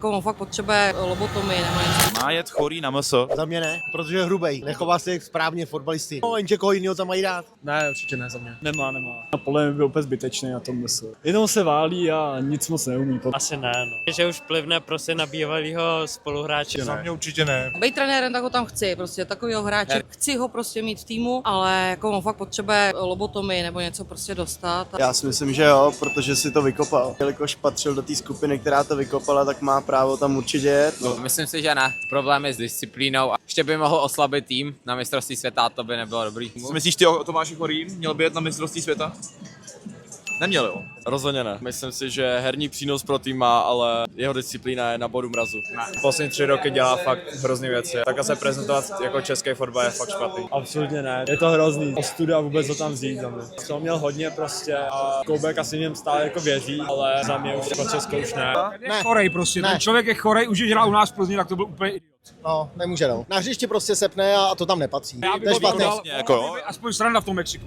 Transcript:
On fakt potřebuje lobotomii nebo něco. Má jet chorý na MS. Za mě ne, protože je hrubej. Nechová se jak správně fotbalisti. No, jenže koho jinýho tam mají dát? Ne, určitě ne za mě. Nemá. Na pole mi byl úplně zbytečný na tom mysl. Jenom se válí a nic moc neumí. Asi ne, no. Že už plivne prostě na bývalýho spoluhráče. Za mě určitě ne. Být trenérem, tak ho tam chci, prostě takovýho hráče. Chci ho prostě mít v týmu, ale jako on fakt potřebuje lobotomii nebo něco prostě dostat. Já si myslím, že jo, protože si to vykopal. Jelikož patřil do té skupiny, která to vykopala, tak má právo tam určitě jet. No, myslím si, že ne. Problémy s disciplínou a ještě by mohl oslabit tým na mistrovství světa, to by nebylo dobrý. Co myslíš ty o Tomáši Chorým? Měl by jet na mistrovství světa? Neměl, jo? Rozhodně ne. Myslím si, že herní přínos pro tým má, ale jeho disciplína je na bodu mrazu. Poslední 3 roky dělá fakt hrozný věci. Takhle se prezentovat jako český fotbal je fakt špatný. Absolutně ne. Je to hrozný. Ostuda vůbec ho tam vzít za mě. To měl hodně prostě a Koubek asi v něm stále jako věří, ale za mě už pro Česko už ne. Ne. Chorej prostě, ten člověk je chorej, už když hrál u nás v Plzni, tak to byl úplně idiot. No, nemůže no. Na hřišti prostě sepne a to tam nepatří. Já bych To je ho špatný. dodal, jako jo. aspoň sranda v tom Mexiku.